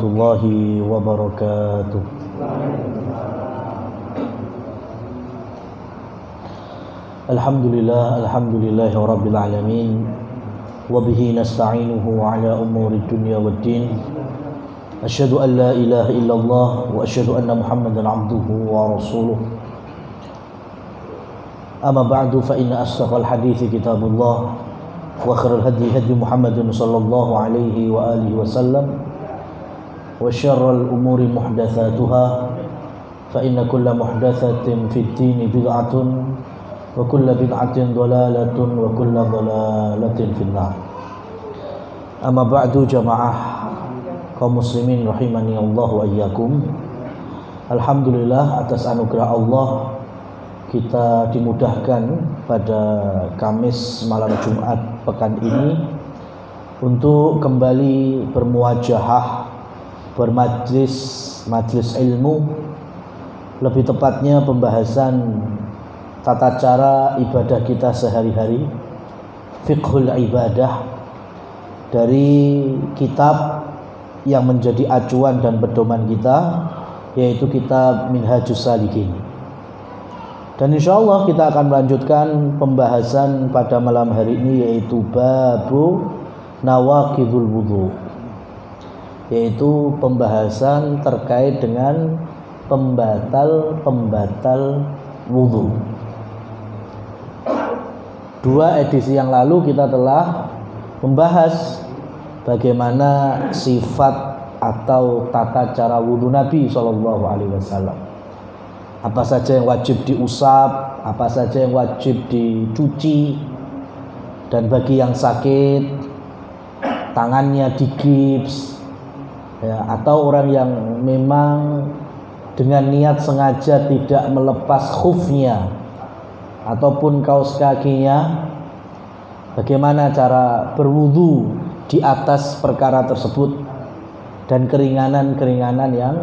warahmatullahi wabarakatuh. Alhamdulillahi rabbil alamin. Wa bihi nasta'inuhu ala umuri dunya waddin. Asyhadu an la ilaha illallah wa asyhadu anna Muhammadan abduhu wa rasuluh. Amma ba'du fa inna asdaqal hadithi kitabullah wa khairal hadi hadi Muhammadin sallallahu alaihi wa alihi wasallam wa syarrul umuri muhdatsatuha fa inna kulla muhdatsatin fid dini bid'atun wa kulla bid'atin dhalalatun wa kulla dhalalatin finnar. Amma ba'du jamaah kaum muslimin rahimani Allah wa iyyakum. Alhamdulillah atas anugerah Allah kita dimudahkan pada Kamis malam Jumat pekan ini untuk kembali bermuajahah, majlis ilmu, lebih tepatnya pembahasan tata cara ibadah kita sehari-hari, fiqhul ibadah, dari kitab yang menjadi acuan dan pedoman kita, yaitu kitab Minhajus Shalikin. Dan insyaallah kita akan melanjutkan pembahasan pada malam hari ini, yaitu babu nawaqidul wudu, yaitu pembahasan terkait dengan pembatal wudu. Dua edisi yang lalu kita telah membahas bagaimana sifat atau tata cara wudu Nabi SAW. Apa saja yang wajib diusap, apa saja yang wajib dicuci, dan bagi yang sakit tangannya digips, ya, atau orang yang memang dengan niat sengaja tidak melepas khufnya ataupun kaos kakinya, bagaimana cara berwudu di atas perkara tersebut dan keringanan-keringanan yang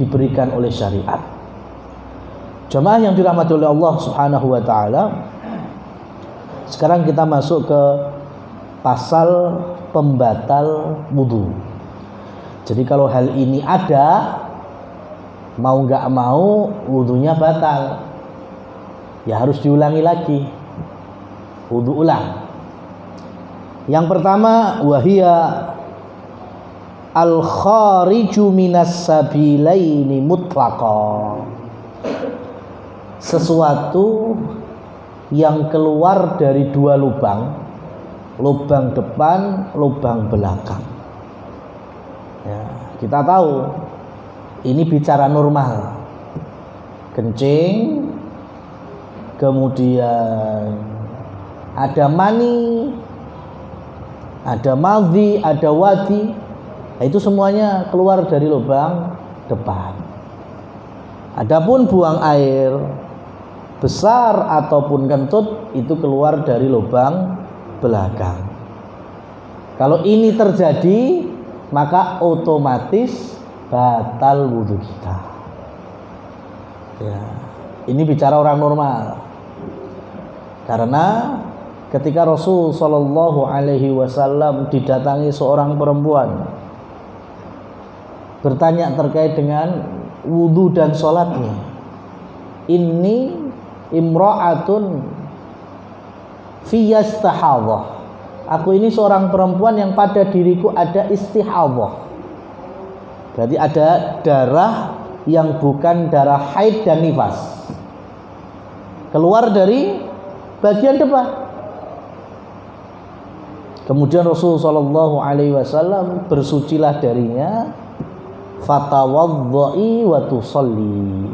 diberikan oleh syariat. Jemaah yang dirahmati oleh Allah Subhanahu wa taala, sekarang kita masuk ke pasal pembatal wudu. Jadi kalau hal ini ada, mau nggak mau wudunya batal, ya harus diulangi lagi, wudu ulang. Yang pertama, wahia al-khariju minas sabilaini mutlaqan, sesuatu yang keluar dari dua lubang depan, lubang belakang. Ya, kita tahu ini bicara normal, kencing, kemudian ada mani, ada madhi, ada wadi, nah, itu semuanya keluar dari lubang depan. Adapun buang air besar ataupun kentut itu keluar dari lubang belakang. Kalau ini terjadi, maka otomatis batal wudu kita. Ya, ini bicara orang normal. Karena ketika Rasul Shallallahu Alaihi Wasallam didatangi seorang perempuan bertanya terkait dengan wudu dan sholatnya, ini imra'atun fiyastahadhah, aku ini seorang perempuan yang pada diriku ada istihadhah, berarti ada darah yang bukan darah haid dan nifas keluar dari bagian depan. Kemudian Rasulullah SAW bersucilah darinya, fatawadhdha'i wa tusalli,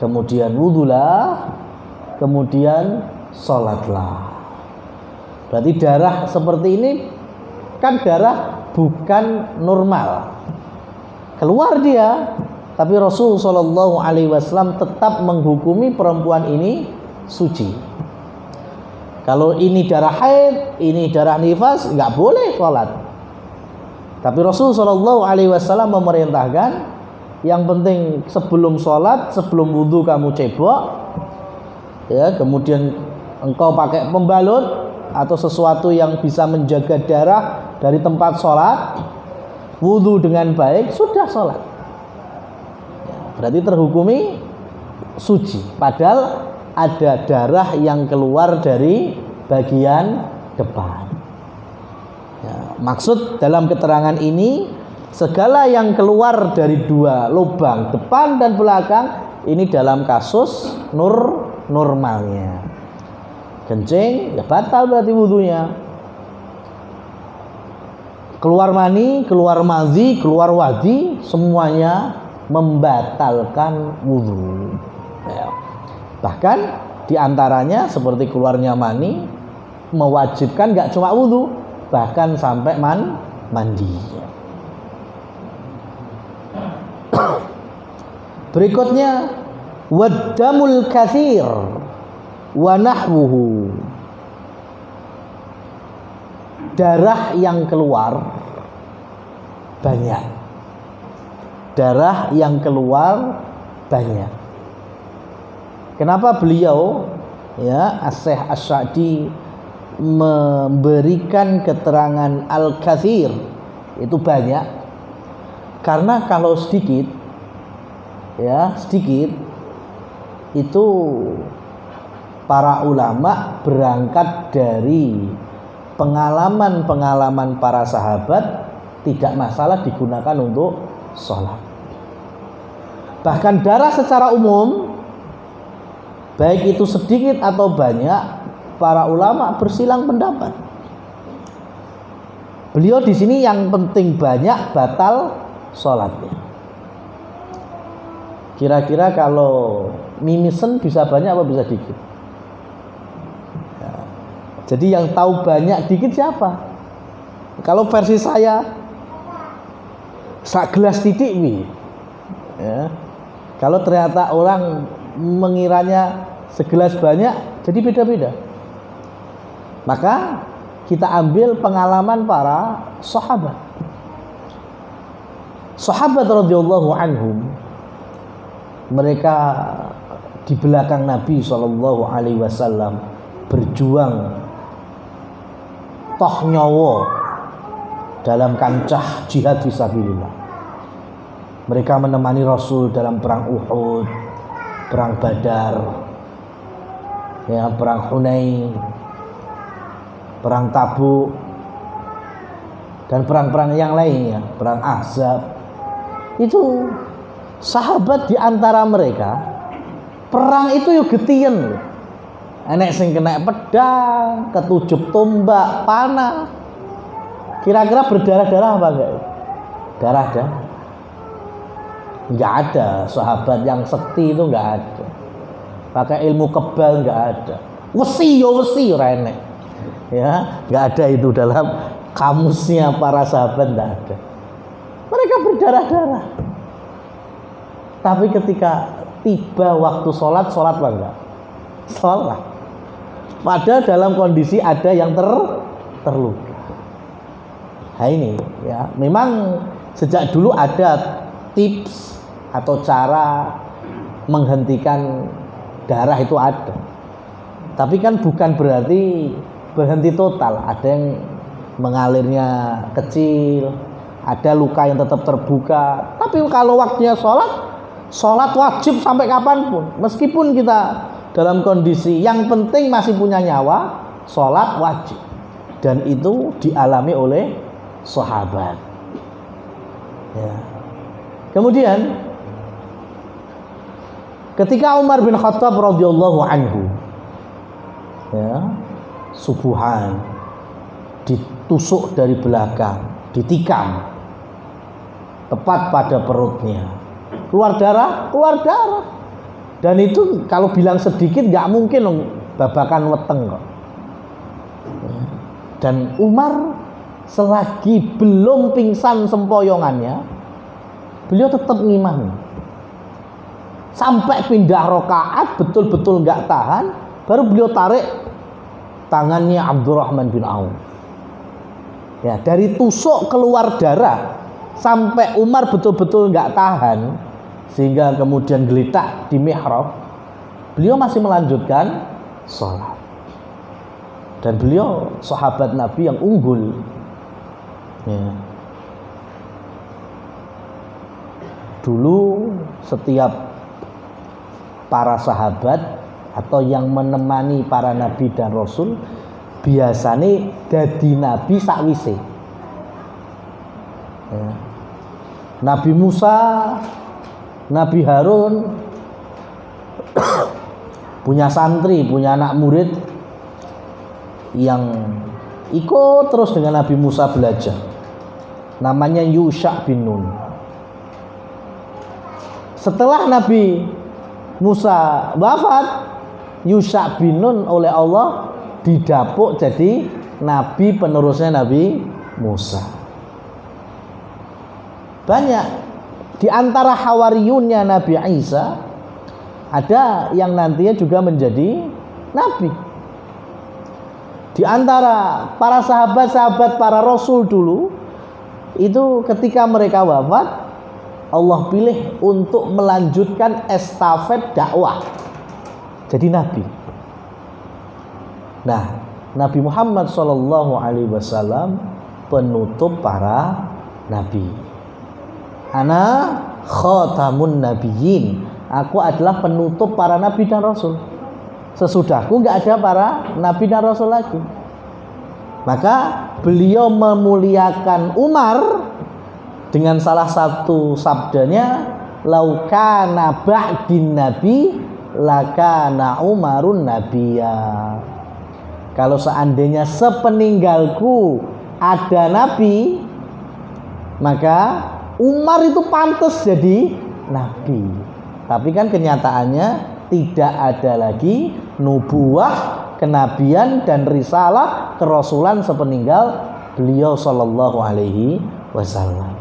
kemudian wudulah, kemudian sholatlah. Berarti darah seperti ini kan darah bukan normal, keluar dia, tapi Rasul SAW tetap menghukumi perempuan ini suci. Kalau ini darah haid, ini darah nifas, nggak boleh sholat. Tapi Rasul SAW memerintahkan, yang penting sebelum sholat, sebelum wudu kamu cebok, ya, kemudian engkau pakai pembalut atau sesuatu yang bisa menjaga darah dari tempat sholat, wudu dengan baik, sudah sholat. Ya, berarti terhukumi suci. Padahal ada darah yang keluar dari bagian depan. Ya, maksud dalam keterangan ini, segala yang keluar dari dua lubang depan dan belakang ini dalam kasus normalnya. Kencing, ya batal berarti wudunya. Keluar mani, keluar mazi, keluar wadi, semuanya membatalkan wudu. Ya. Bahkan diantaranya seperti keluarnya mani mewajibkan gak cuma wudu, bahkan sampai mandi. Berikutnya waddamul katsir wa nahwuhu, darah yang keluar banyak. Darah yang keluar banyak. Kenapa beliau As-Syaikh Asy-Sya'di memberikan keterangan al-katsir itu banyak? Karena kalau sedikit itu para ulama berangkat dari pengalaman-pengalaman para sahabat, tidak masalah digunakan untuk sholat. Bahkan darah secara umum, baik itu sedikit atau banyak, para ulama bersilang pendapat. Beliau di sini yang penting banyak, batal sholatnya. Kira-kira kalau mimisen bisa banyak apa bisa dikit? Ya. Jadi yang tahu banyak dikit siapa? Kalau versi saya, sak gelas titik nih. Ya. Kalau ternyata orang mengiranya segelas banyak, jadi beda-beda. Maka kita ambil pengalaman para sahabat. Sahabat radhiyallahu anhum, mereka di belakang Nabi SAW berjuang toh nyawa dalam kancah jihad fisabilillah. Mereka menemani Rasul dalam perang Uhud, perang Badar, perang Hunain, perang Tabuk, dan perang-perang yang lainnya, perang Ahzab. Itu sahabat di antara mereka perang itu yo getien. Enek sing kena pedang, ketujuh tombak, panah. Kira-kira berdarah-darah apa enggak? Darah-darah. Enggak ada sahabat yang sekti itu, enggak ada. Pakai ilmu kebal enggak ada. Wesi ora enek. Ya, enggak ada itu dalam kamusnya para sahabat, enggak ada. Mereka berdarah-darah. Tapi ketika tiba waktu sholat apa enggak? Sholat. Padahal dalam kondisi ada yang terluka. Nah ini ya, memang sejak dulu ada tips atau cara menghentikan darah itu ada. Tapi kan bukan berarti berhenti total. Ada yang mengalirnya kecil, ada luka yang tetap terbuka. Tapi kalau waktunya sholat wajib sampai kapanpun. Meskipun kita dalam kondisi yang penting masih punya nyawa, sholat wajib. Dan itu dialami oleh sahabat. Ya. Kemudian ketika Umar bin Khattab radhiyallahu anhu subuhan ditusuk dari belakang, ditikam tepat pada perutnya, keluar darah. Dan itu kalau bilang sedikit nggak mungkin babakan weteng kok. Dan Umar selagi belum pingsan sempoyongannya, beliau tetap ngimami sampai pindah rakaat, betul-betul nggak tahan, baru beliau tarik tangannya Abdurrahman bin Auf. Ya, dari tusuk keluar darah sampai Umar betul-betul nggak tahan, sehingga kemudian geletak di mihrab, beliau masih melanjutkan sholat. Dan beliau sahabat Nabi yang unggul. Ya. dulu setiap para sahabat atau yang menemani para nabi dan rasul biasanya dadi nabi sakwise. Ya. Nabi Musa, Nabi Harun punya santri, punya anak murid yang ikut terus dengan Nabi Musa belajar. Namanya Yusha bin Nun. Setelah Nabi Musa wafat, Yusha bin Nun oleh Allah didapuk jadi nabi penerusnya Nabi Musa. Banyak di antara hawariyunnya Nabi Isa ada yang nantinya juga menjadi nabi. Di antara para sahabat-sahabat para rasul dulu itu ketika mereka wafat Allah pilih untuk melanjutkan estafet dakwah jadi nabi. Nah, Nabi Muhammad SAW penutup para nabi. Ana khatamun nabiyyin. Aku adalah penutup para nabi dan rasul. Sesudahku nggak ada para nabi dan rasul lagi. Maka beliau memuliakan Umar dengan salah satu sabdanya, laukana ba'din nabi lakana Umarun nabiyya. Kalau seandainya sepeninggalku ada nabi, maka Umar itu pantas jadi nabi. Tapi kan kenyataannya tidak ada lagi nubuah, kenabian dan risalah kerasulan sepeninggal beliau sallallahu alaihi wasallam.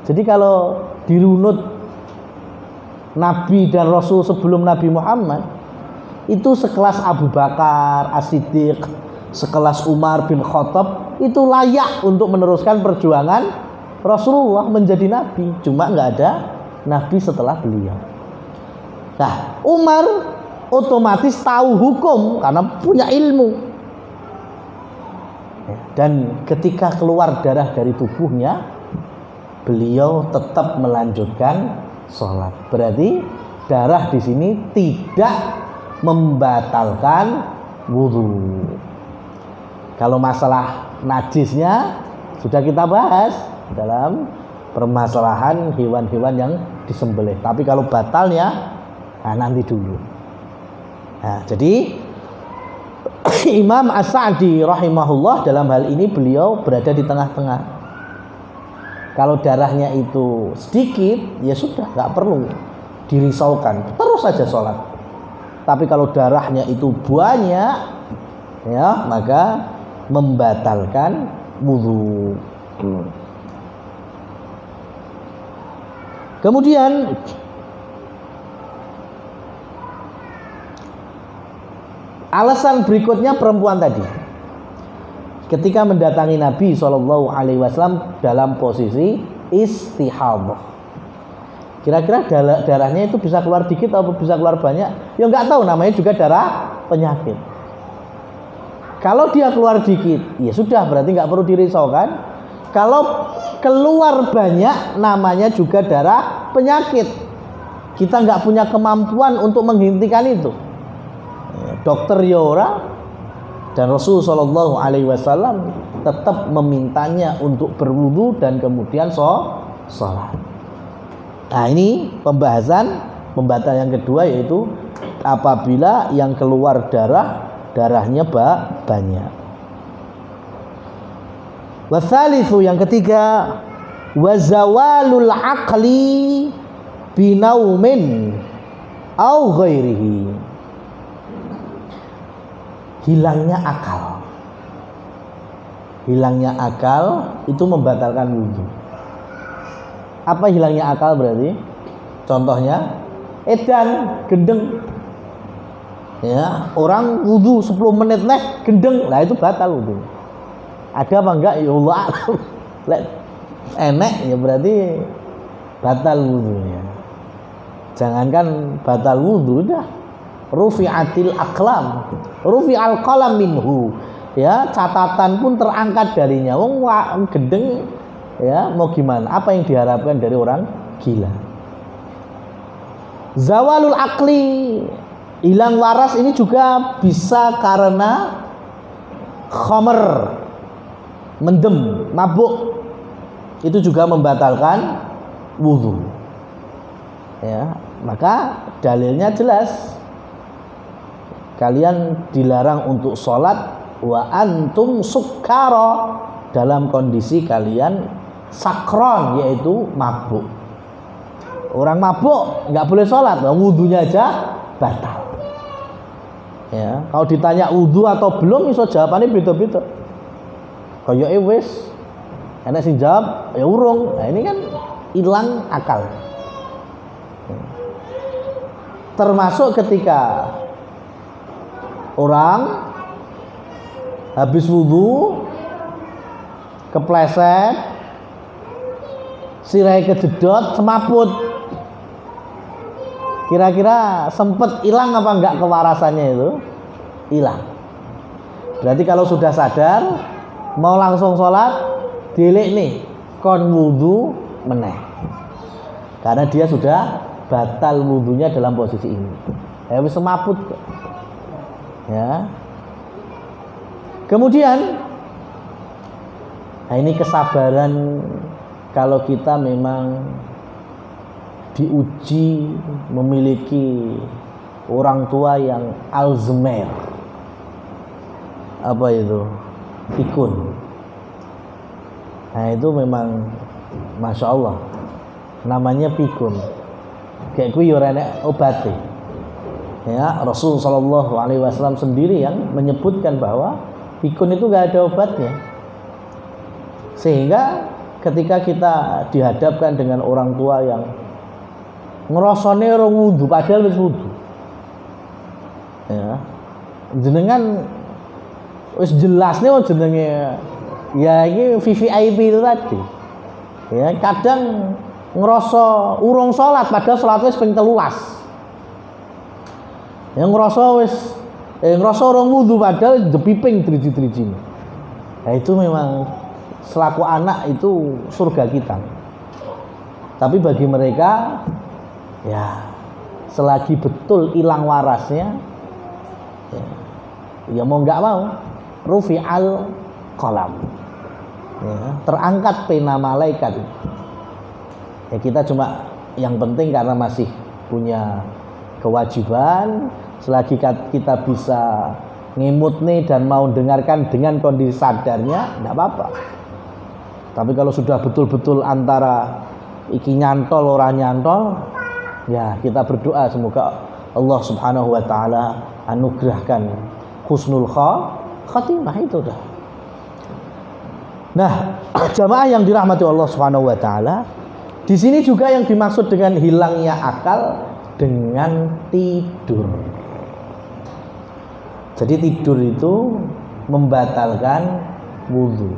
Jadi kalau dirunut nabi dan rasul sebelum Nabi Muhammad itu sekelas Abu Bakar As-Siddiq, sekelas Umar bin Khattab itu layak untuk meneruskan perjuangan Rasulullah menjadi nabi, cuma nggak ada nabi setelah beliau. Nah, Umar otomatis tahu hukum karena punya ilmu. Dan ketika keluar darah dari tubuhnya, beliau tetap melanjutkan sholat. Berarti darah di sini tidak membatalkan wudhu. Kalau masalah najisnya sudah kita bahas dalam permasalahan hewan-hewan yang disembelih. Tapi kalau batalnya, nah nanti dulu. Nah, jadi Imam As-Sa'di rahimahullah dalam hal ini beliau berada di tengah-tengah. Kalau darahnya itu sedikit, ya sudah, nggak perlu dirisaukan, terus saja sholat. Tapi kalau darahnya itu banyak, ya maka membatalkan wudhu. Kemudian alasan berikutnya perempuan tadi ketika mendatangi Nabi SAW dalam posisi istihadah. Kira-kira darahnya itu bisa keluar dikit atau bisa keluar banyak? Ya nggak tahu, namanya juga darah penyakit. Kalau dia keluar dikit, ya sudah, berarti nggak perlu dirisaukan. Kalau keluar banyak, namanya juga darah penyakit. Kita nggak punya kemampuan untuk menghentikan itu. Dokter Yora dan Rasul Shallallahu Alaihi Wasallam tetap memintanya untuk berwudu dan kemudian sholat. Nah, ini pembahasan yang kedua, yaitu apabila yang keluar darahnya banyak. Wasalisu yang ketiga, wazawalul aqli binaumin au ghairihi. Hilangnya akal itu membatalkan wudhu. Apa hilangnya akal berarti? Contohnya edan, gendeng. Ya, orang wudhu 10 menit gendeng, lah itu batal wudhu. Ada apa enggak? Ya Allah, enek ya berarti batal wudhunya. Jangankan batal wudhu, dah rufi'atil aqlam, rufi'al qalam minhu, ya catatan pun terangkat darinya. Wong gendeng, ya mau gimana? Apa yang diharapkan dari orang gila. Zawalul akli, hilang waras ini juga bisa karena khamr, mendem, mabuk. Itu juga membatalkan wudu. Ya, maka dalilnya jelas. Kalian dilarang untuk sholat wa antum sukkara, dalam kondisi kalian sakron, yaitu mabuk. Orang mabuk nggak boleh sholat, wudunya aja batal. Ya, kalau ditanya wudu atau belum, iso jawabannya beda-beda. Kayak wis, enak sing jawab ya urung. Nah, ini kan hilang akal. Termasuk ketika orang habis wudu kepleset, sirai kejedot, semaput. Kira-kira sempet hilang apa enggak kewarasannya itu? Hilang. Berarti kalau sudah sadar mau langsung sholat, dilek nih kon wudu meneh. Karena dia sudah batal wudunya dalam posisi ini. Wis semaput. Ya. Kemudian ini kesabaran kalau kita memang diuji memiliki orang tua yang Alzheimer. Apa itu? Pikun. Nah itu memang Masya Allah, namanya pikun. Kayak gue yorene obati. Ya, Rasul Shallallahu Alaihi Wasallam sendiri yang menyebutkan bahwa pikun itu gak ada obatnya. Sehingga ketika kita dihadapkan dengan orang tua yang ngerasane ora wudu padahal wis wudu. Ya. Jenengan wis jelas nih jenenge ya iki VVIP itu tadi. Ya, kadang ngerasa urung salat padahal salat wis ping 13. Ya ngerasa wis ngerasa ora wudu padahal jepiping driji-driji. Nah, itu memang selaku anak itu surga kita. Tapi bagi mereka ya selagi betul hilang warasnya ya mau nggak mau rufi'al qalam, ya, terangkat pena malaikat. Ya kita cuma yang penting karena masih punya kewajiban, selagi kita bisa ngimut nih dan mau dengarkan dengan kondisi sadarnya nggak apa-apa. Tapi kalau sudah betul-betul antara iki nyantol orang nyantol, ya kita berdoa semoga Allah Subhanahu wa taala anugerahkan husnul khatimah itu dah. Nah, jamaah yang dirahmati Allah Subhanahu wa taala, di sini juga yang dimaksud dengan hilangnya akal dengan tidur. Jadi tidur itu membatalkan wudu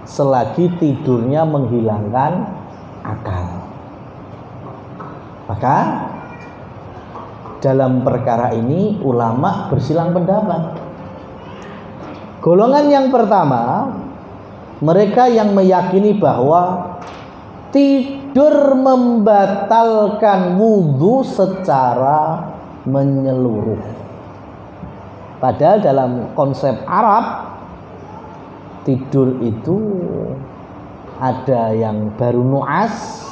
selagi tidurnya menghilangkan akal. Maka dalam perkara ini ulama bersilang pendapat. Golongan yang pertama, mereka yang meyakini bahwa tidur membatalkan wudu secara menyeluruh. Padahal dalam konsep Arab, tidur itu ada yang baru nu'as,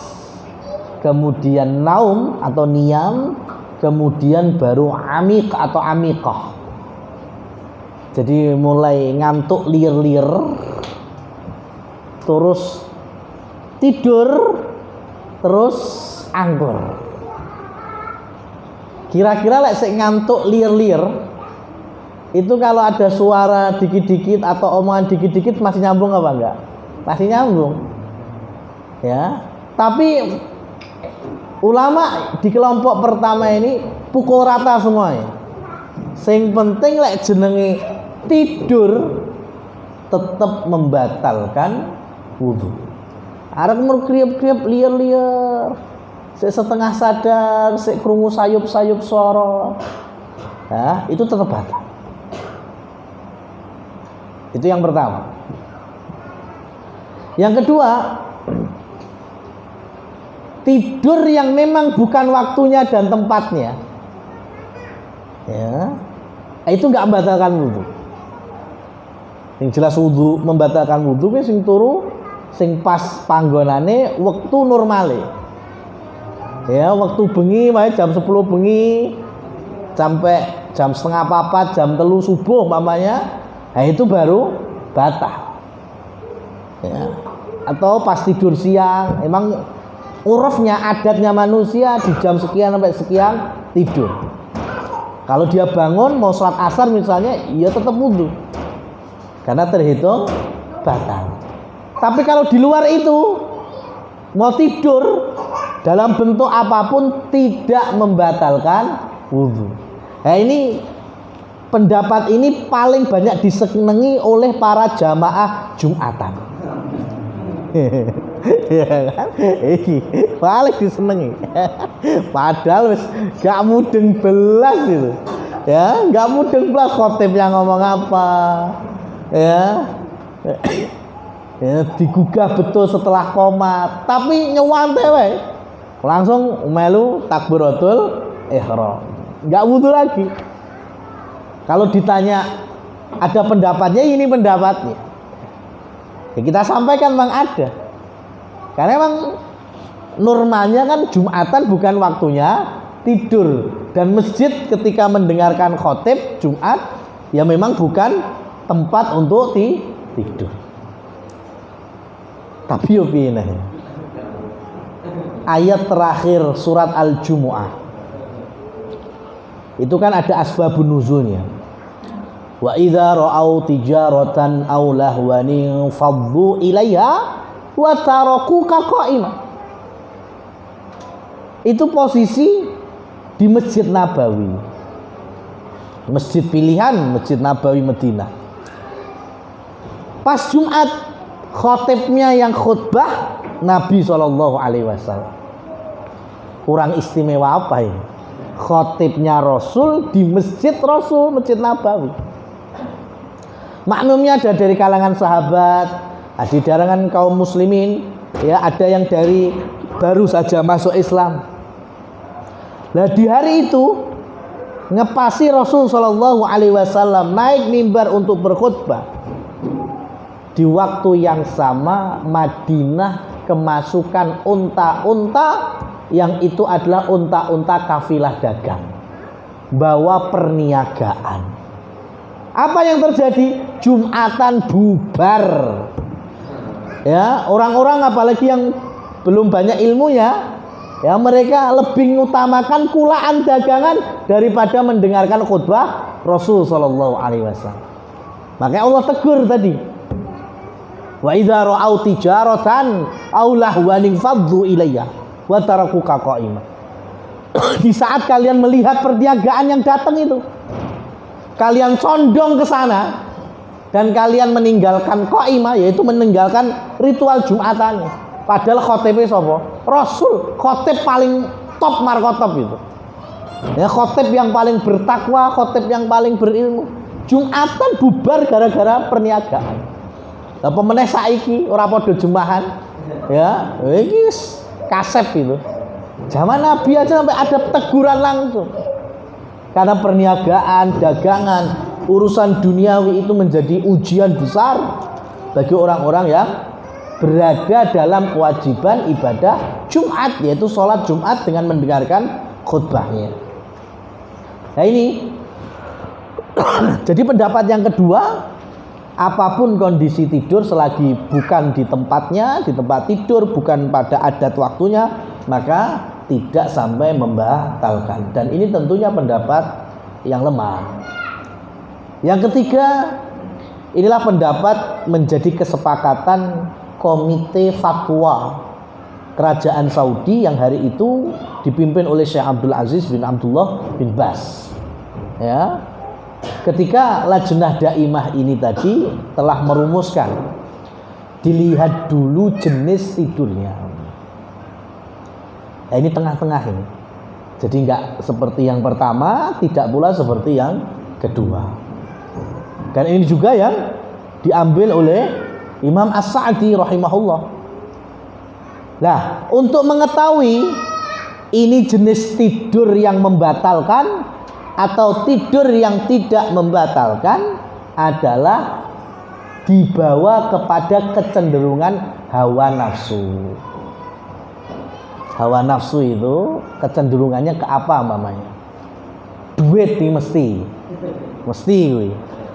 kemudian naum atau niyam, kemudian baru amik atau amikah. Jadi mulai ngantuk lir-lir, terus tidur, terus anggur. Kira-kira lek sik ngantuk lir-lir, itu kalau ada suara dikit-dikit atau omongan dikit-dikit masih nyambung apa enggak? Masih nyambung. Ya. Tapi ulama di kelompok pertama ini pukul rata semuanya. Sing penting lek jenenge tidur tetap membatalkan wudu. Arep kriep-kriep liar-liar, sik setengah sadar, sik krungu sayup-sayup swara. Ya, itu tetap batal. Itu yang pertama. Yang kedua, tidur yang memang bukan waktunya dan tempatnya, ya, itu nggak membatalkan wudhu. Yang jelas wudhu membatalkan wudhu sing turu sing pas panggonane waktu normale. Ya, waktu bengi wae jam 10 bengi sampai jam setengah 4, jam 3 subuh mamanya, nah itu baru batal. Ya. Atau pas tidur siang, emang urufnya, adatnya manusia di jam sekian sampai sekian tidur. Kalau dia bangun mau sholat asar misalnya, ya tetap wudhu karena terhitung batal. Tapi kalau di luar itu mau tidur dalam bentuk apapun tidak membatalkan wudhu. Nah ini pendapat ini paling banyak disenangi oleh para jamaah Jumatan. Ya kan? Ini paling disenangi. Padahal wis gak mudeng belas gitu. Ya, gak mudeng belas khotibnya ngomong apa. Ya. Ya, digugah betul setelah qomat, tapi nyewante wae. Langsung melu takbiratul ihram. Enggak wudu lagi. Kalau ditanya ada pendapatnya, ini pendapatnya. Ya, kita sampaikan memang ada. Karena memang normalnya kan Jumatan bukan waktunya tidur, dan masjid ketika mendengarkan khotib Jumat ya memang bukan tempat untuk tidur. Tapi yo piye ayat terakhir surat Al-Jumu'ah itu kan ada asbabun nuzulnya. Wa idza ra'au tijaratan aw lahwan faddu ilaiha wa tarakuka qa'ima. Itu posisi di Masjid Nabawi, masjid pilihan Masjid Nabawi Madinah. Pas Jumat khotibnya yang khutbah Nabi SAW. Kurang istimewa apa ini? Khotibnya Rasul di Masjid Rasul, Masjid Nabawi. Makmumnya ada dari kalangan sahabat, ada di kalangan kaum muslimin, ya, ada yang dari baru saja masuk Islam. Nah di hari itu ngepasi Rasul SAW naik mimbar untuk berkhutbah. Di waktu yang sama Madinah kemasukan unta-unta yang itu adalah unta-unta kafilah dagang, bawa perniagaan. Apa yang terjadi? Jumatan bubar. Ya, orang-orang apalagi yang belum banyak ilmunya, ya mereka lebih mengutamakan kulaan dagangan daripada mendengarkan khutbah Rasul sallallahu alaihi wasallam. Makanya Allah tegur tadi. Wa idza ra'au tijaratan aw lahwan faddu ilayya wa tarakuka qa'ima. Di saat kalian melihat perniagaan yang datang itu, kalian condong ke sana dan kalian meninggalkan qa'ima, yaitu meninggalkan ritual Jumatannya. Padahal khotibnya sapa? Rasul, khotib paling top markotop itu. Ya, khotib yang paling bertakwa, khotib yang paling berilmu. Jumatan bubar gara-gara perniagaan. Apa meneh saiki ora padha jemahan. Ya, iki kasep itu. Zaman Nabi aja sampai ada teguran langsung. Karena perniagaan, dagangan, urusan duniawi itu menjadi ujian besar bagi orang-orang yang berada dalam kewajiban ibadah Jumat, yaitu sholat Jumat dengan mendengarkan khutbahnya. Nah ini jadi pendapat yang kedua, apapun kondisi tidur selagi bukan di tempatnya, di tempat tidur, bukan pada adat waktunya, maka tidak sampai membatalkan. Dan ini tentunya pendapat yang lemah. Yang ketiga, inilah pendapat menjadi kesepakatan Komite Fatwa Kerajaan Saudi yang hari itu dipimpin oleh Syekh Abdul Aziz bin Abdullah bin Bas. Ya. Ketika Lajnah Daimah ini tadi telah merumuskan, dilihat dulu jenis tidurnya. Nah, ini tengah-tengah ini. Jadi enggak seperti yang pertama, tidak pula seperti yang kedua. Dan ini juga yang diambil oleh Imam As-Sa'di rahimahullah. Nah, untuk mengetahui ini jenis tidur yang membatalkan atau tidur yang tidak membatalkan adalah dibawa kepada kecenderungan hawa nafsu. Hawa nafsu itu kecenderungannya ke apa mamanya? Duit nih mesti gue.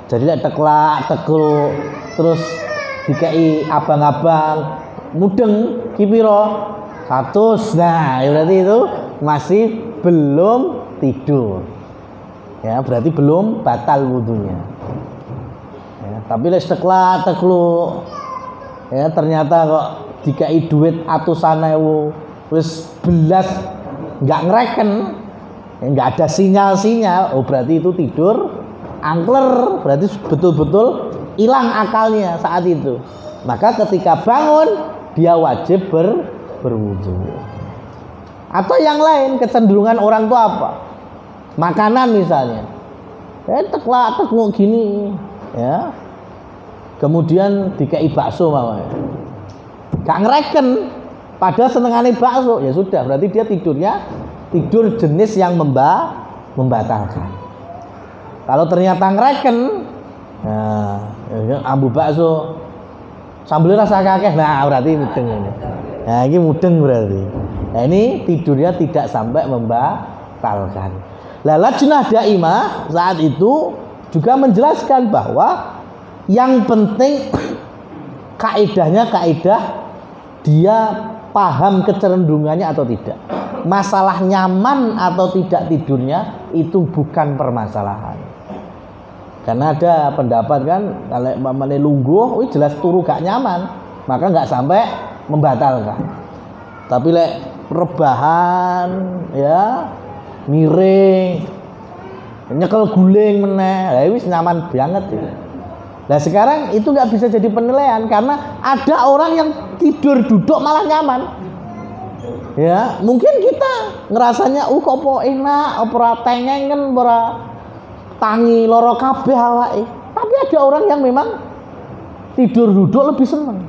Jadi lek teklak tekul terus dikai abang-abang mudeng ki pira 100. Nah, berarti itu masih belum tidur. Ya, berarti belum batal wudunya. Ya, tapi lek teklak teklu ya ternyata kok dikai duit atusan ewu wis belas nggak ngereken, nggak ada sinyal-sinyal, oh berarti itu tidur angker, berarti betul-betul hilang akalnya saat itu. Maka ketika bangun dia wajib berwudu. Atau yang lain kecenderungan orang tua apa? Makanan misalnya, teklak tekluk gini, ya. Kemudian dikai bakso mamanya, nggak ngereken. Padahal senengane bakso, ya sudah, berarti dia tidur jenis yang membatalkan. Kalau ternyata ngereken, nah, ambu bakso, sambel rasa kakek, nah berarti mudeng ini. Nah ini mudeng berarti. Nah ini tidurnya tidak sampai membatalkan. Lajnah Daimah saat itu juga menjelaskan bahwa yang penting kaidahnya kaidah dia paham kecenderungannya atau tidak. Masalah nyaman atau tidak tidurnya itu bukan permasalahan. Karena ada pendapat kan kalau mamane lungguh, jelas turu gak nyaman, maka nggak sampai membatalkan. Tapi lek rebahan, ya miring, nyekel guling meneh, wis nyaman banget ya. Nah sekarang itu nggak bisa jadi penilaian karena ada orang yang tidur duduk malah nyaman. Ya mungkin kita ngerasanya kok enak, ora tengengen, ora tangi loro kabeh awake. Tapi ada orang yang memang tidur duduk lebih senang.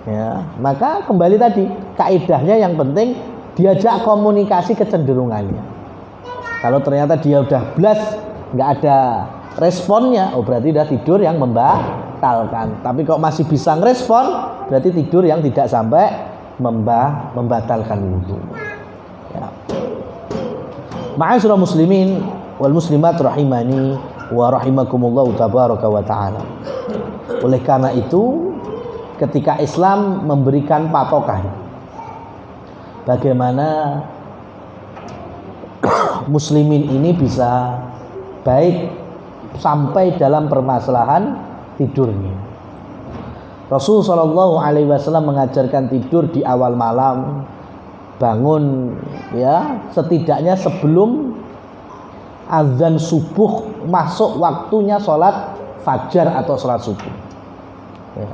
Ya maka kembali tadi kaidahnya yang penting diajak komunikasi kecenderungannya. Kalau ternyata dia udah blas nggak ada responnya, oh berarti udah tidur yang membatalkan. Tapi kok masih bisa ngerespon, berarti tidur yang tidak sampai membatalkan wudu. Ya. Ma'asyiral muslimin wal muslimat rahimani wa rahimakumullah tabaraka wa taala. Oleh karena itu, ketika Islam memberikan patokan bagaimana muslimin ini bisa baik sampai dalam permasalahan tidurnya. Rasul Shallallahu Alaihi Wasallam mengajarkan tidur di awal malam, bangun ya setidaknya sebelum azan subuh masuk waktunya sholat fajar atau sholat subuh. Ya.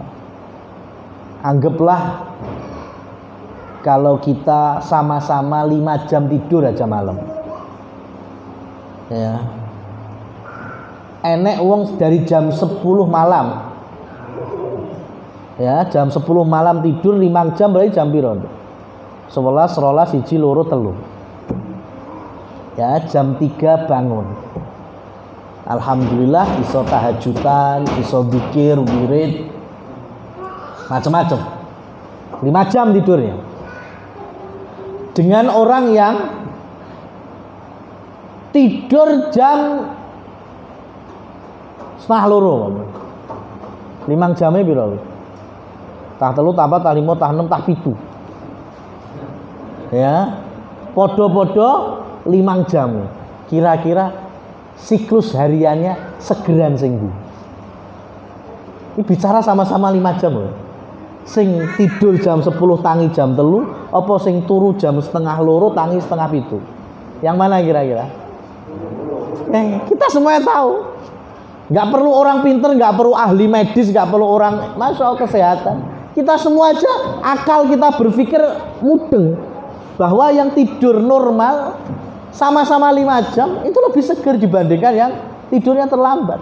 Anggaplah kalau kita sama-sama 5 jam tidur aja malam. Ya. Enek wong dari jam 10 malam. Ya, jam 10 malam tidur 5 jam berarti jam piro? 11, 12, 1, 2, 3. Ya, jam 3 bangun. Alhamdulillah iso tahajudan, iso zikir, wirid, macam-macam. 5 jam tidurnya. Dengan orang yang tidur jam 1:30. 5 jamnya piro? Tah 3, tah 4, tah 5, tah 6, tah 7. Ya. Podo-podo 5 jam. Kira-kira siklus hariannya segeran sing ndi? Ini bicara sama-sama 5 jam loh. Sing tidur jam 10 tangi jam 3, apa sing turu jam 1:30 tangi 1:30? Yang mana kira-kira? Kita semuanya tahu. Nggak perlu orang pinter, nggak perlu ahli medis, nggak perlu orang masuk kesehatan. Kita semua aja akal kita berpikir mudeng bahwa yang tidur normal sama-sama 5 jam itu lebih segar dibandingkan yang tidurnya terlambat.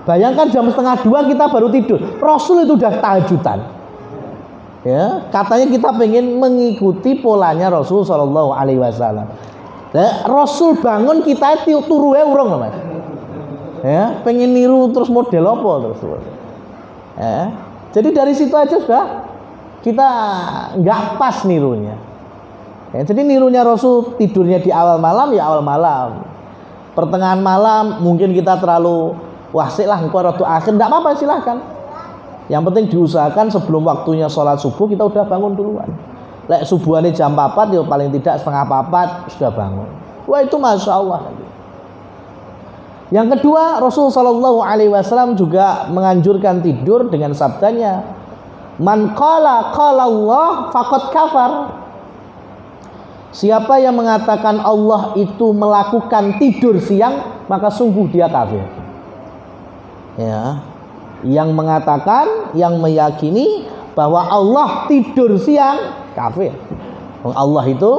Bayangkan jam 1:30 kita baru tidur. Rasul itu udah tahajudan. Ya, katanya kita pengen mengikuti polanya Rasul Shallallahu Alaihi Wasallam. Rasul bangun kita turu urung Mas. Ya, pengen niru terus model apa terus. Ya, jadi dari situ aja sudah kita nggak pas nirunya. Ya, jadi nirunya Rasul tidurnya di awal malam ya awal malam. Pertengahan malam mungkin kita terlalu wasik lah engkau waktu akhir, tidak apa-apa silahkan. Yang penting diusahakan sebelum waktunya sholat subuh kita udah bangun duluan. Lek subuhannya jam 4 ya paling tidak setengah 4 sudah bangun. Wah itu masya Allah. Yang kedua Rasul Shallallahu Alaihi Wasallam juga menganjurkan tidur dengan sabdanya, man qala Allah faqad kafar. Siapa yang mengatakan Allah itu melakukan tidur siang, maka sungguh dia kafir. Ya, yang mengatakan, yang meyakini bahwa Allah tidur siang, kafir. Allah itu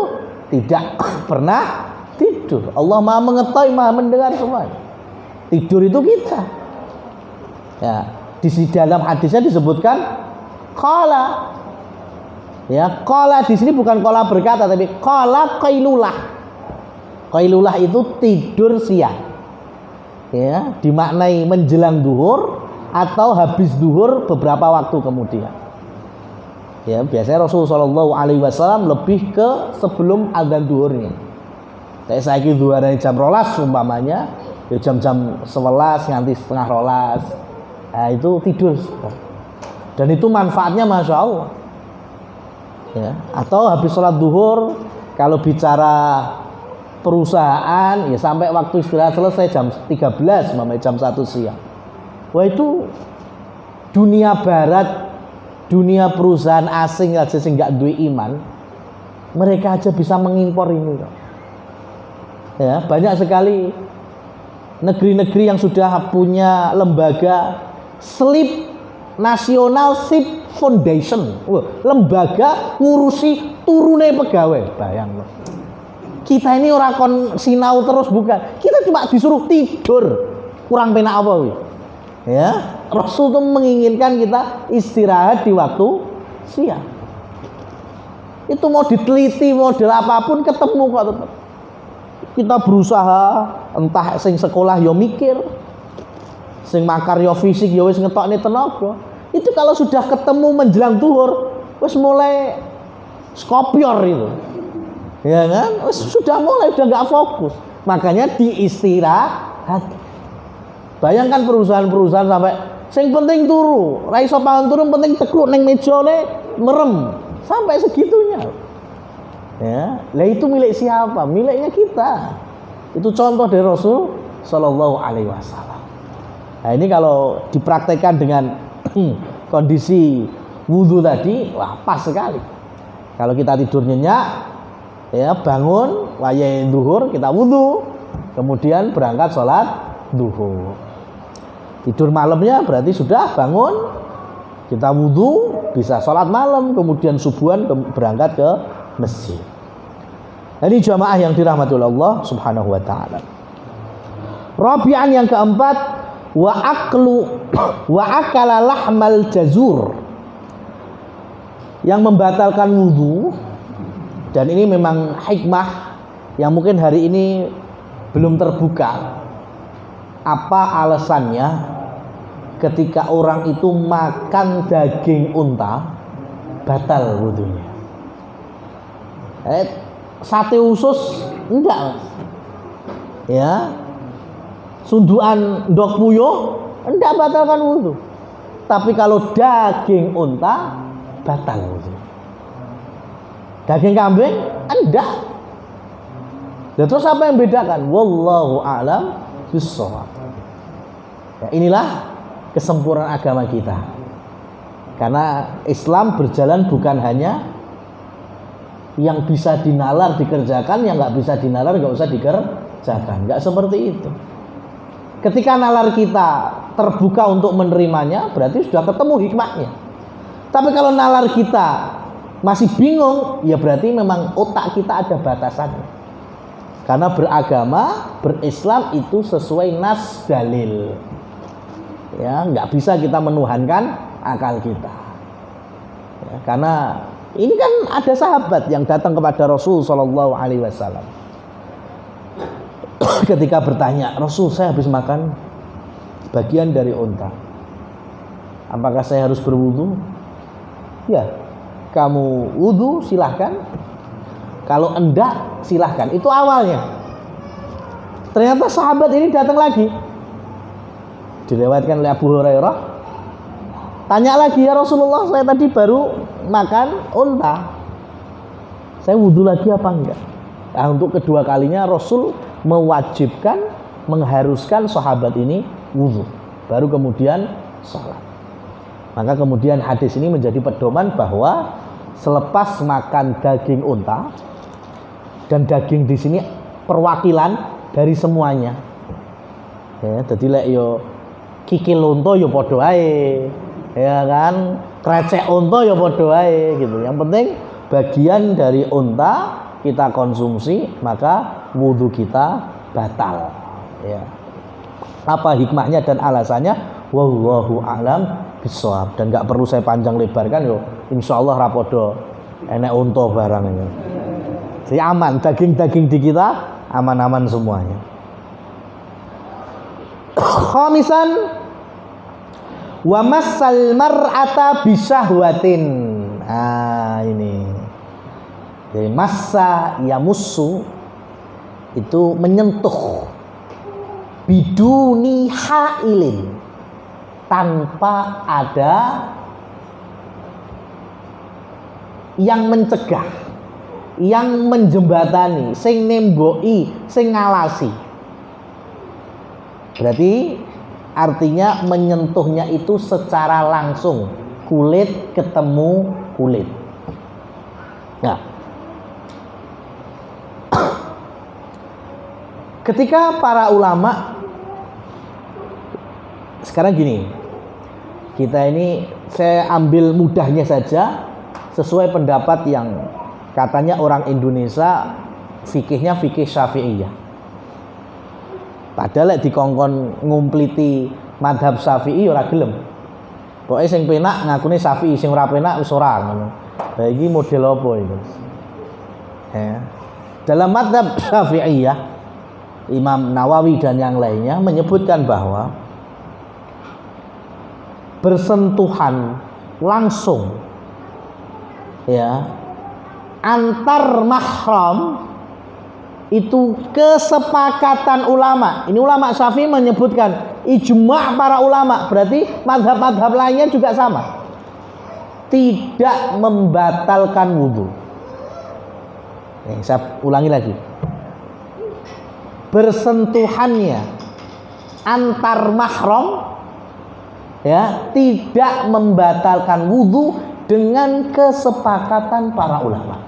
tidak pernah tidur. Allah Maha mengetahui, Maha mendengar semua. Tidur itu kita. Ya, di dalam hadisnya disebutkan qala. Ya, qala di sini bukan qala berkata tapi qala qailulah. Qailulah itu tidur siang. Ya, dimaknai menjelang duhur atau habis duhur beberapa waktu kemudian. Ya, biasanya Rasulullah Shallallahu Alaihi Wasallam lebih ke sebelum adzan duhurnya. Kayak saya kira duhurnya jam 12 umpamanya, ya jam-jam 11 nganti setengah 12. Nah, itu tidur. Dan itu manfaatnya masya Allah. Ya, atau habis sholat duhur kalau bicara perusahaan ya sampai waktu istirahat selesai jam 13 sampai jam 1 siang. Wah itu dunia barat, dunia perusahaan asing aja sing gak duwe iman, mereka aja bisa mengimpor ini. Ya, banyak sekali negeri-negeri yang sudah punya lembaga Sleep National Sleep Foundation, lembaga ngurusi turune pegawai. Bayang loh. Kita ini orang kon sinau terus bukan. Kita cuma disuruh tidur. Kurang penak apa wih? Ya, Rasul itu menginginkan kita istirahat di waktu siang. Itu mau diteliti model apapun ketemu kok tetap. Kita berusaha, entah sing sekolah yo mikir, sing makar yo fisik yo wis ngetokne tenaga. Itu kalau sudah ketemu menjelang zuhur, wis mulai skopior itu. Ya kan? Wis sudah mulai udah enggak fokus. Makanya diistirahat. Bayangkan perusahaan-perusahaan sampai sing penting turu, ra iso pangan turu penting tekluk ning mejane merem. Sampai segitunya. Ya, lah itu milik siapa? Miliknya kita. Itu contoh dari Rasul Shallallahu Alaihi Wasallam. Nah, ini kalau dipraktekkan dengan kondisi wudhu tadi, wah pas sekali. Kalau kita tidur nyenyak, ya bangun, wayahe zuhur kita wudhu, kemudian berangkat sholat zuhur. Tidur malamnya berarti sudah bangun, kita wudhu, bisa sholat malam, kemudian subuhan berangkat ke masjid. Ini jamaah yang dirahmati Allah Subhanahu wa taala. Rabi'an yang keempat, wa akala lahmal jazur, yang membatalkan wudu. Dan ini memang hikmah yang mungkin hari ini belum terbuka. Apa alasannya ketika orang itu makan daging unta batal wudunya? Sate usus enggak, ya. Sunduan ndok puyuh enggak batalkan wudu. Tapi kalau daging unta batal wudu. Daging kambing enggak. Dan terus apa yang bedakan? Wallahu a'lam bishawab. Ya, inilah kesempurnaan agama kita. Karena Islam berjalan bukan hanya yang bisa dinalar dikerjakan, yang nggak bisa dinalar nggak usah dikerjakan. Nggak seperti itu. Ketika nalar kita terbuka untuk menerimanya, berarti sudah ketemu hikmahnya. Tapi kalau nalar kita masih bingung, ya berarti memang otak kita ada batasannya. Karena beragama, berislam itu sesuai nas dalil. Ya, nggak bisa kita menuhankan akal kita. Ya, karena ini kan ada sahabat yang datang kepada Rasul Shallallahu Alaihi Wasallam. Ketika bertanya, Rasul, saya habis makan bagian dari unta. Apakah saya harus berwudu? Ya, kamu wudu silahkan. Kalau enggak silahkan. Itu awalnya. Ternyata sahabat ini datang lagi. Diriwayatkan oleh Abu Hurairah. Tanya lagi, ya Rasulullah, saya tadi baru makan unta. Saya wudu lagi apa enggak? Nah, untuk kedua kalinya Rasul mewajibkan, mengharuskan sahabat ini wudu. Baru kemudian sholat. Maka kemudian hadis ini menjadi pedoman bahwa selepas makan daging unta, dan daging di sini perwakilan dari semuanya. Ya, jadi lek yo kikil unta yo padha ae. Ya kan, krecek unta ya padha ae gitu. Yang penting bagian dari unta kita konsumsi, maka wudu kita batal. Ya. Apa hikmahnya dan alasannya? Wallahu a'lam bishawab. Dan nggak perlu saya panjang lebarkan yo. Insyaallah ra padha enek unta barang ini. Jadi aman, daging-daging di kita aman-aman semuanya. Khamisan, wa massal mar'ata bisyahwatin. Ini. Jadi massa yamussu itu menyentuh biduni hailin, tanpa ada yang mencegah, yang menjembatani, sing nemboki, sing ngalasi. Berarti artinya menyentuhnya itu secara langsung, kulit ketemu kulit. Nah, ketika para ulama sekarang gini, kita ini saya ambil mudahnya saja sesuai pendapat yang katanya orang Indonesia fikihnya fikih Syafi'iyah. Padahal dikongkon ngumpliti madhab Syafi'i ora gelem. Pokoke sing penak ngakune Syafi'i, sing ora penak wis ora ngono. Lah iki model apa itu? Ya. Dalam madhab Syafi'iyah, Imam Nawawi dan yang lainnya menyebutkan bahwa bersentuhan langsung ya antar mahram itu kesepakatan ulama. Ini ulama Syafi'i menyebutkan ijma' para ulama, berarti mazhab-mazhab lainnya juga sama. Tidak membatalkan wudu. Saya ulangi lagi. Bersentuhannya antar mahram ya tidak membatalkan wudu dengan kesepakatan para ulama.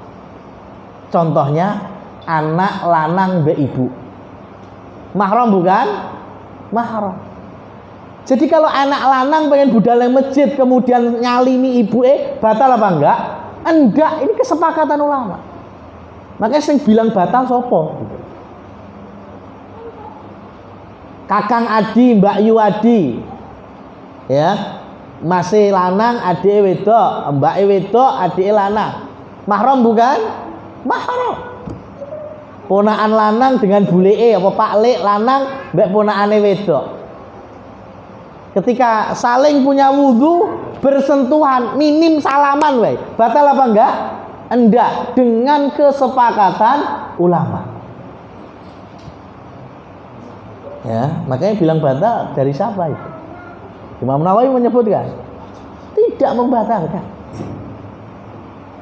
Contohnya anak lanang be ibu, mahram bukan? Mahram. Jadi kalau anak lanang pengen budal yang masjid kemudian nyalimi ibu batal apa enggak? Enggak, ini kesepakatan ulama. Makanya sing bilang batal sopo? Kakang Adi, Mbak Yu Adi, ya masih lanang, adik wedok, mbak wedok, adik lanang, mahram bukan? Mahram. Ponakan lanang dengan bulee apa paklik lanang mbak ponakane wedok. Ketika saling punya wudu bersentuhan minim salaman wae. Batal apa enggak? Enggak, dengan kesepakatan ulama. Ya, makanya bilang batal dari siapa itu? Imam Nawawi menyebutkan tidak membatalkan.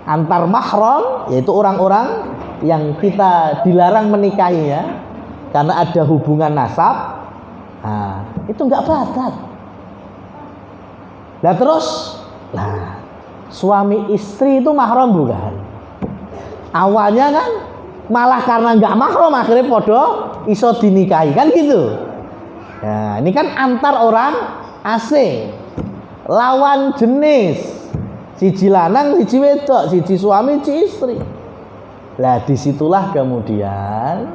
Antar mahram yaitu orang-orang yang kita dilarang menikahi ya karena ada hubungan nasab, nah, itu enggak batal. Nah terus, suami istri itu mahram bukan? Awalnya kan malah karena enggak mahram akhirnya podo iso dinikahi kan gitu. Nah ini kan antar orang asing, lawan jenis, siji lanang, siji wedok, siji suami, siji istri. Lah disitulah kemudian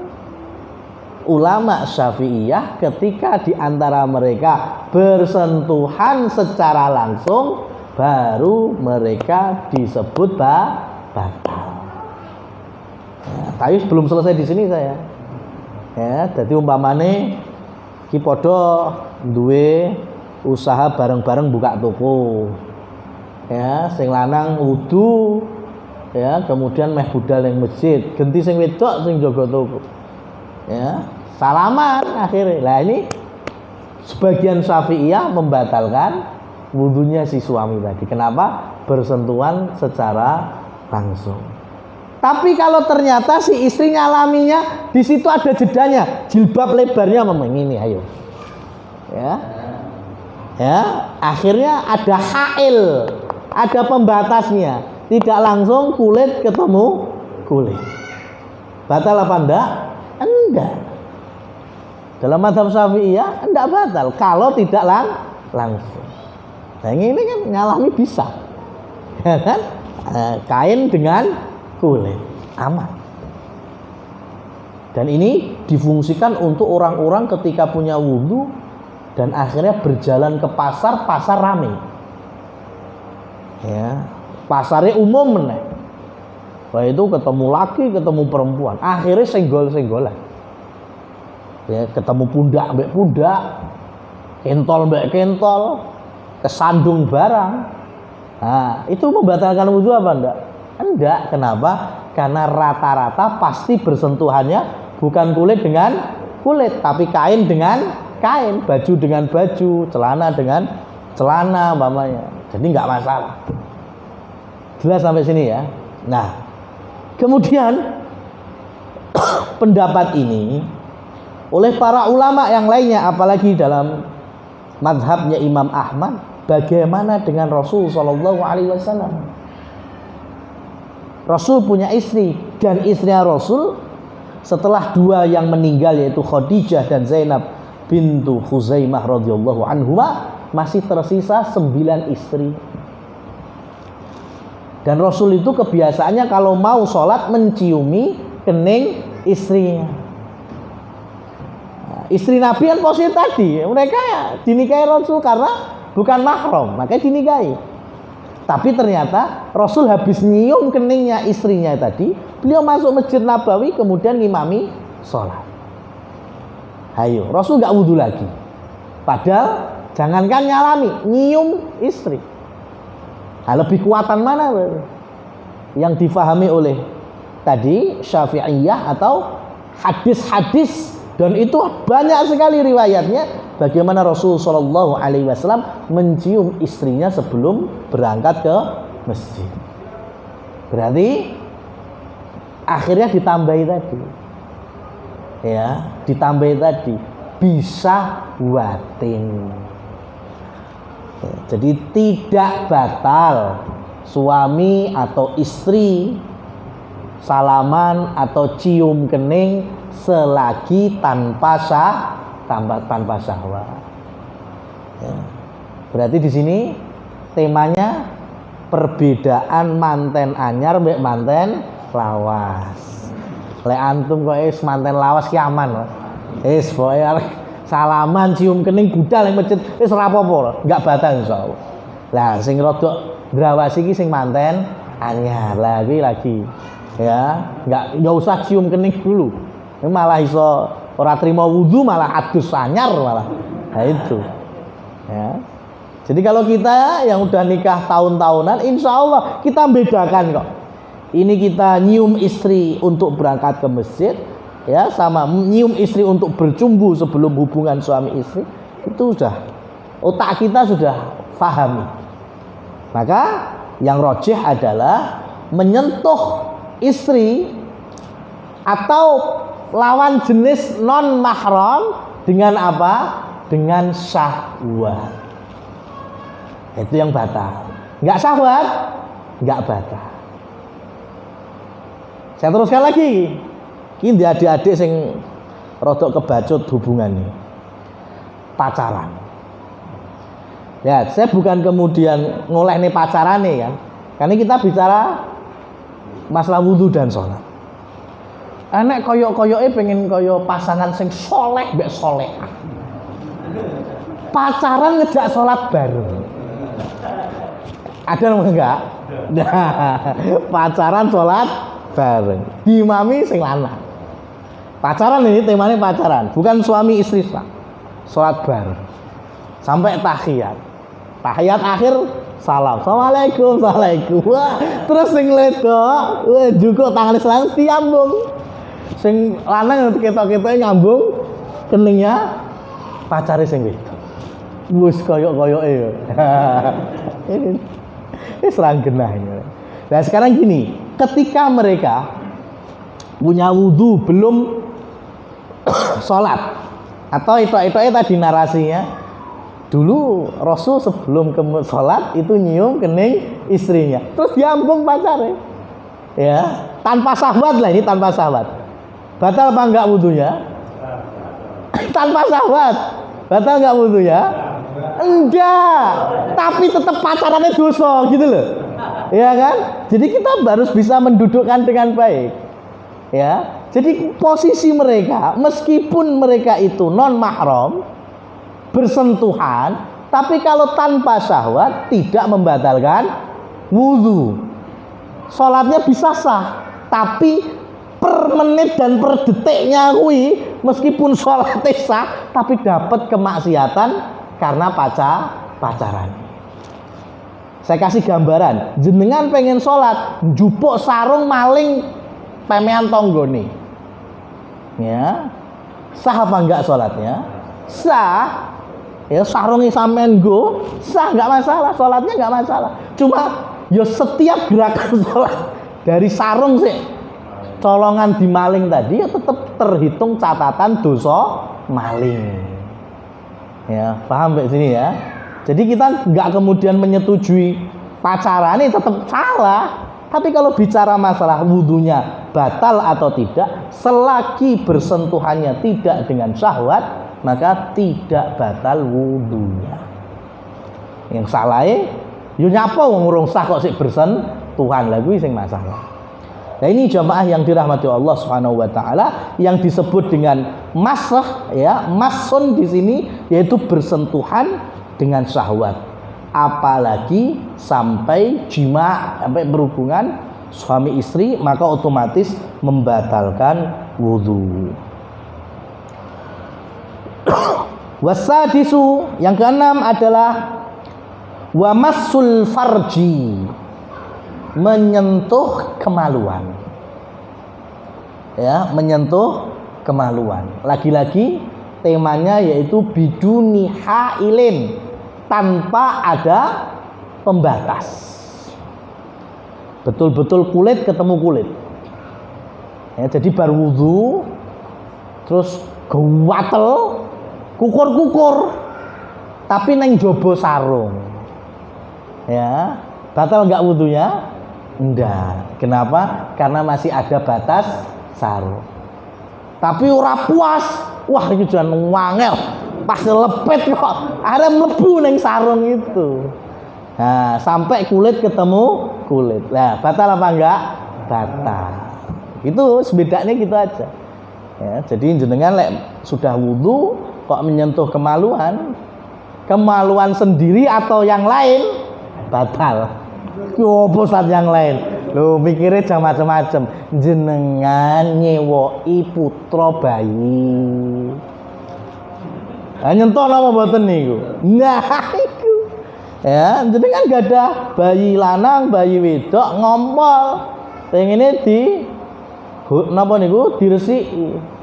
ulama Syafi'iyah ketika di antara mereka bersentuhan secara langsung baru mereka disebut batal. Ya, tapi belum selesai di sini saya. Ya, jadi umpamane ki padha duwe usaha bareng-bareng buka toko. Ya, sing lanang wudu, ya, kemudian meh budal ning masjid, genti sing wedok sing jaga toko. Ya, salaman akhirnya. Lah ini sebagian Syafi'iyah membatalkan wudunya si suami tadi. Kenapa? Bersentuhan secara langsung. Tapi kalau ternyata si istri ngalaminya di situ ada jedanya, jilbab lebarnya memang ini, ayo. Ya. Ya, akhirnya ada hail, ada pembatasnya. Tidak langsung kulit ketemu kulit. Batal apa enggak? Enggak. Dalam mazhab Syafi'iyah enggak batal kalau tidak langsung. Nah, ini kan ngalami bisa. Ya kan? Kain dengan kulit aman. Dan ini difungsikan untuk orang-orang ketika punya wudu dan akhirnya berjalan ke pasar rame. Ya, pasarnya umum meneh. Wah, itu ketemu laki, ketemu perempuan, akhirnya senggol-senggolan. Ya, ketemu pundak mbek pundak, kentol mbek kentol, kesandung barang. Nah, itu membatalkan wudu apa enggak? Enggak. Kenapa? Karena rata-rata pasti bersentuhannya bukan kulit dengan kulit, tapi kain dengan kain, baju dengan baju, celana dengan celana umpamanya. Jadi enggak masalah. Jelas sampai sini ya. Nah, kemudian pendapat ini oleh para ulama yang lainnya, apalagi dalam mazhabnya Imam Ahmad, bagaimana dengan Rasul Shallallahu Alaihi Wasallam? Rasul punya istri, dan istrinya Rasul setelah dua yang meninggal yaitu Khadijah dan Zainab bintu Khuzaimah radhiyallahu anhuma, masih tersisa 9 istri. Dan Rasul itu kebiasaannya kalau mau sholat menciumi kening istrinya. Nah, istri Nabi kan posisi tadi, mereka ya dinikahi Rasul karena bukan mahram, makanya dinikahi. Tapi ternyata Rasul habis nyium keningnya istrinya tadi, beliau masuk Masjid Nabawi kemudian ngimami sholat. Ayo, Rasul nggak wudu lagi. Padahal jangankan nyalami, nyium istri. Nah, lebih kuatan mana yang difahami oleh tadi Syafi'iyah atau hadis-hadis, dan itu banyak sekali riwayatnya bagaimana Rasul Shallallahu Alaihi Wasallam mencium istrinya sebelum berangkat ke masjid. Berarti akhirnya ditambahi tadi, ya, ditambahi tadi bisa watin. Jadi tidak batal suami atau istri salaman atau cium kening selagi tanpa syahwat. Ya. Berarti di sini temanya perbedaan manten anyar mbek manten lawas. Lek antum kok manten lawas ki aman, wis pokoke salaman cium kening budal ning masjid wis ora apa-apa, enggak batal insyaallah. Lah sing rada ndrawasi iki sing manten anyar. Lah iki lagi ya, enggak usah cium kening dulu. Malah iso ora terima wudu, malah adus anyar malah. Nah itu. Ya. Jadi kalau kita yang udah nikah tahun-tahunan, insya Allah kita bedakan kok. Ini kita nyium istri untuk berangkat ke masjid, ya, sama nyium istri untuk bercumbu sebelum hubungan suami istri, itu sudah otak kita sudah pahami. Maka yang rajih adalah menyentuh istri atau lawan jenis non mahram dengan apa? Dengan syahwat. Itu yang batal. Enggak syahwat, enggak batal. Saya teruskan lagi. Ini adik-adik sing rodok kebacut hubungannya. Pacaran. Ya, saya bukan kemudian ngoleh nih pacaran nih kan. Karena kita bicara masalah wudu dan sholat. Enek koyok-koyoke pengen koyo pasangan sing soleh mbek solehah. Pacaran ngejak sholat bareng. Ada apa enggak? Nah, pacaran sholat bareng. Diimami sing lanang. Pacaran ini temanya pacaran, bukan suami istri Pak. Sholat bareng. Sampai tahiyat. Tahiyat akhir salam. Assalamualaikum, waalaikum. Wah, terus sing wedok, juga tangan selang diambung. Sing lanang ketok-ketoke nyambung keningnya pacare sing wedok. Wis koyok-koyoke ya. Ini serang genah ini. Nah sekarang gini, ketika mereka punya wudhu belum sholat, atau itu tadi narasinya, dulu Rasul sebelum ke sholat itu nyium kening istrinya, terus diambung pacarnya, ya tanpa syahwat lah, ini tanpa syahwat. Batal apa enggak wudhunya? Tanpa syahwat, batal enggak wudhunya? Enggak, tapi tetap pacarannya dosa gitu loh, ya kan? Jadi kita harus bisa mendudukkan dengan baik, ya. Jadi posisi mereka, meskipun mereka itu non mahram, bersentuhan, tapi kalau tanpa syahwat tidak membatalkan wudhu. Sholatnya bisa sah, tapi per menit dan per detiknya meskipun sholatnya sah, tapi dapat kemaksiatan karena pacaran. Saya kasih gambaran, jenengan pengen sholat, njupuk sarung maling pemean tonggone, ya sah apa enggak sholatnya? Sah. Ya sarungnya sampean go, sah nggak masalah, sholatnya nggak masalah. Cuma ya setiap gerakan sholat dari sarung sih colongan di maling tadi ya tetap terhitung catatan dosa maling. Ya, paham Mbak sini ya. Jadi kita nggak kemudian menyetujui pacaran ini tetap salah. Tapi kalau bicara masalah wudhunya batal atau tidak, selagi bersentuhannya tidak dengan syahwat, maka tidak batal wudhunya. Yang salah yo nyapa wong urung sah kok sik bersentuhan lha kuwi sing masalah. Nah ini jamaah yang dirahmati Allah Subhanahu wa taala yang disebut dengan masah, ya, masun di sini yaitu bersentuhan dengan syahwat. Apalagi sampai jima, sampai berhubungan suami istri, maka otomatis membatalkan wudhu. Wasadisu, yang keenam adalah wamassul farji, menyentuh kemaluan, ya, menyentuh kemaluan. Lagi-lagi temanya yaitu biduni hailin, tanpa ada pembatas. Betul-betul kulit ketemu kulit, ya, jadi baru wudhu terus gawatel kukur-kukur tapi neng jobo sarung, ya, batal enggak wudhunya? Enggak. Kenapa? Karena masih ada batas sarung. Tapi ora puas, wah itu jangan wangel, pas lepet kok ada mlebu neng sarung itu. Nah, sampai kulit ketemu kulit. Nah, batal apa enggak? Batal. Itu sebedanya gitu aja. Ya, jadi jenengan sudah wudhu kok menyentuh kemaluan sendiri atau yang lain, batal. Yo pusat yang lain. Lho mikirnya jangan macam-macam. Jenengan nyewoi putra bayi. Nyentuh napa mboten niku? Nah, iku. Ya, jenengan gak ada bayi lanang, bayi wedok ngompol. Pengene di napa niku diresiki.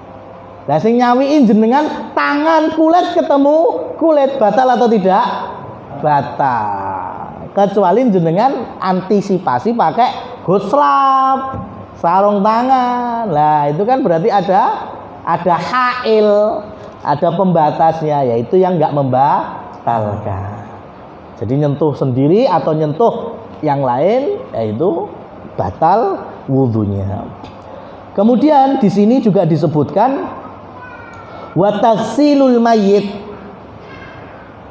Lah sing nyawiin jenengan tangan kulit ketemu kulit, batal atau tidak? Batal. Kecuali jenengan antisipasi pakai gosslap, sarung tangan. Lah itu kan berarti ada hail, ada pembatasnya, yaitu yang enggak membatalkan. Jadi nyentuh sendiri atau nyentuh yang lain, yaitu batal wudhunya. Kemudian di sini juga disebutkan wa taghsilul mayyit,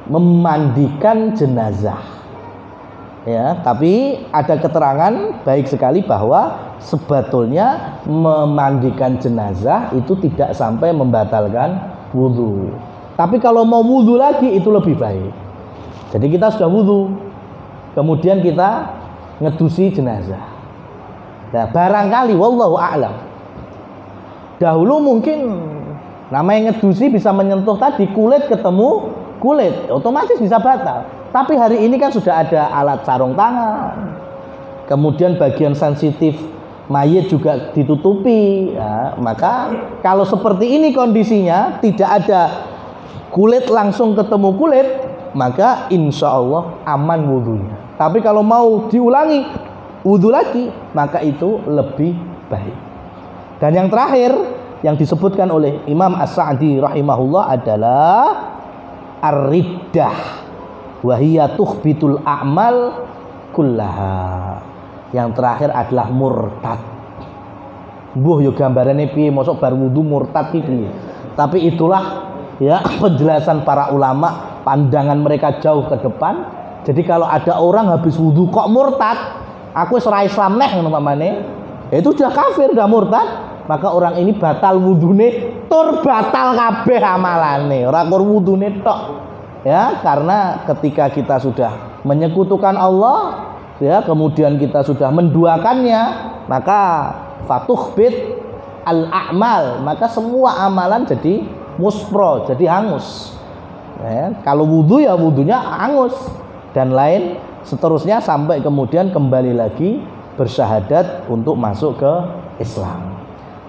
memandikan jenazah. Ya, tapi ada keterangan baik sekali bahwa sebetulnya memandikan jenazah itu tidak sampai membatalkan wudhu. Tapi kalau mau wudhu lagi itu lebih baik. Jadi kita sudah wudhu, kemudian kita ngedusi jenazah. Nah, barangkali wallahu a'lam. Dahulu mungkin namanya ngedusi bisa menyentuh tadi kulit ketemu kulit, otomatis bisa batal. Tapi hari ini kan sudah ada alat sarung tangan. Kemudian bagian sensitif mayit juga ditutupi. Ya, maka kalau seperti ini kondisinya tidak ada kulit langsung ketemu kulit, maka insya Allah aman wudhunya. Tapi kalau mau diulangi wudhu lagi, maka itu lebih baik. Dan yang terakhir yang disebutkan oleh Imam As-Sa'di rahimahullah adalah ar-riddah wa hiya tukhbitul a'mal kullaha. Yang terakhir adalah murtad. Mbuh yo gambarane piye mosok bar wudu murtad iki. Tapi itulah ya penjelasan para ulama, pandangan mereka jauh ke depan. Jadi kalau ada orang habis wudu kok murtad, aku wis ora Islam neh ngono pamane, itu sudah kafir, sudah murtad, maka orang ini batal wudune, tur batal kabeh amalane, ora kur wudune tok. Ya, karena ketika kita sudah menyekutukan Allah, ya, kemudian kita sudah menduakannya, maka fatukhbit al-a'mal, maka semua amalan jadi muspro, jadi hangus. Ya, kalau wudu ya wudunya hangus dan lain seterusnya sampai kemudian kembali lagi bersyahadat untuk masuk ke Islam.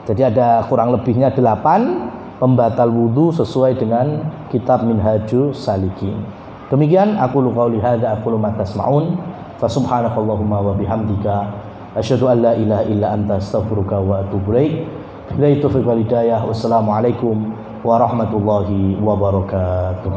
Jadi ada kurang lebihnya 8 pembatal wudu sesuai dengan kitab Minhajus Salikin. Demikian aku qauli hadza aqulu ma tasma'un fa subhanakallahumma wa bihamdika asyhadu an la ilaha illa anta astaghfiruka wa atubu ilaik. Billahi taufiq wal hidayah. Wassalamualaikum warahmatullahi wabarakatuh.